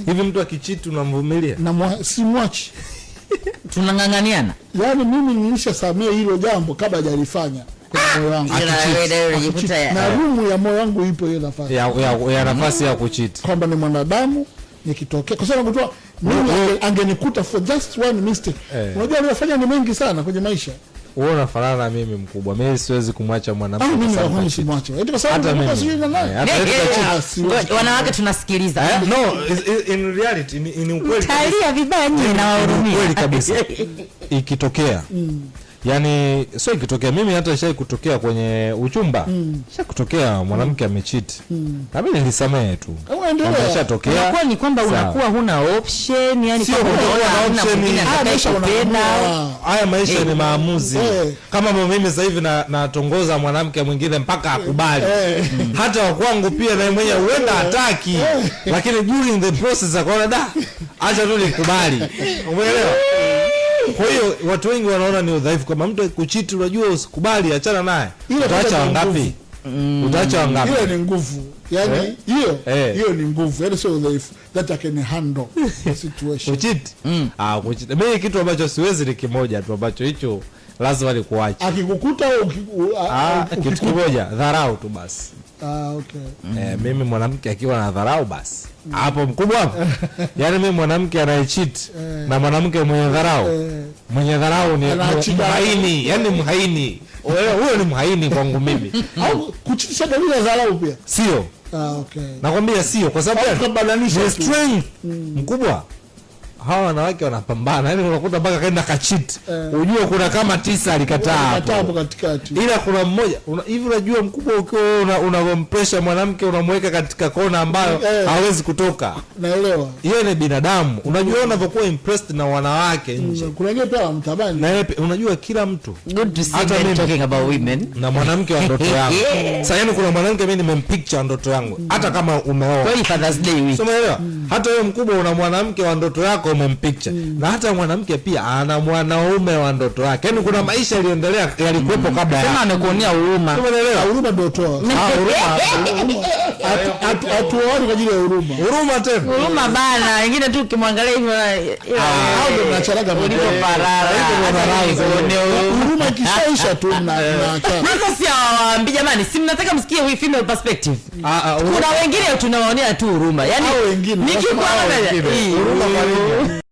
Hivi mtu akichiti unamvumilia? Na simwachi. Tunang'ang'aniana. Yaani mimi nilishasamea hilo jambo kabla hajalifanya. Moyo wangu na rumu ya moyo wangu ipo hiyo nafasi ya nafasi ya kuchiti, kwamba ni mwanadamu nikitokea, kwa sababu kutoa mimi angenikuta for just one mistake. Unajua aliyofanya ni mengi sana kwenye maisha. Wewe unafanana na mimi mkubwa, mimi siwezi kumwacha mwanamke. Mimi hawezi kumwacha eti kwa sababu mimi sio na nani. Wanawake tunasikiliza. No, in reality ni ukweli. Talia vibaya nyinyi na wahurumia. Ukweli kabisa. Ikitokea yani sio ikitokea, mimi hata shai kutokea kwenye uchumba shai kutokea mwanamke amecheat na mimi nilisamehe tu. Ameshatokea kwa ni kwamba unakuwa huna option, yani kwa unaona mwingine anataka. Haya maisha ni maamuzi. Kama mimi sasa hivi natongoza mwanamke mwingine mpaka akubali, hata wa kwangu pia na mwenyewe huenda hataki, lakini during the process akaona acha tu nikubali. Umeelewa? Kwa hiyo watu wengi wanaona ni udhaifu, kama mtu kuchiti unajua usikubali, achana naye. Utaacha wangapi? Utaacha wangapi? Hiyo ni nguvu. Yaani hiyo ni nguvu. Yaani sio udhaifu. That I can handle the situation. Kuchiti? Kuchiti. Mimi kitu ambacho siwezi ni kimoja tu ambacho hicho lazima nikuache. Akikukuta kitu kimoja, dharau tu basi. Okay. Mimi mwanamke akiwa na dharau basi hapo mkubwa. Yaani mimi mwanamke anayecheat na mwanamke mwenye dharau ni mhaini, yani mhaini. Huyo ni mhaini kwangu mimi. Au kuchitisha dalili ya dharau pia? Sio. Okay. Nakwambia sio, kwa sababu ni strength mkubwa. Hawa wanawake wanapambana, yani unakuta mpaka kaenda kacheat. Unajua kuna kama 9 alikataa hapo katikati. Ila kuna mmoja hivi unajua mkubwa, ukiwa unampressure mwanamke unamweka katika kona ambayo hawezi kutoka. Naelewa. Yeye ni binadamu. Unajua unapokuwa impressed na wanawake nje. Kuna wengine pia mtabani. Na unajua kila mtu. Good to see men talking about women. Na mwanamke wa ndoto yangu. Sasa yani kuna mwanamke mimi nimempicture ndoto yangu. Hata kama umeoa. Kwa Father's Day week. Umeelewa? Hata wewe mkubwa una mwanamke wa ndoto yako umempicture. Na hata mwanamke pia ana mwanaume wa ndoto yake. Yaani kuna maisha yaliendelea yalikuwepo kabla. Sema amekuonea huruma. Umeelewa? Huruma ndio toa. Huruma. Atuone kwa ajili ya huruma. Huruma tena. Huruma bana, wengine tu ukimwangalia hivyo hao ndio tunacharaga ulipo parara. Huruma kishaisha tu mnaacha. Sasa si awaambie jamani, si mnataka msikie hii female perspective. Kuna wengine tunawaonea tu huruma. Yaani wengine nikikwambia huruma kwa nini?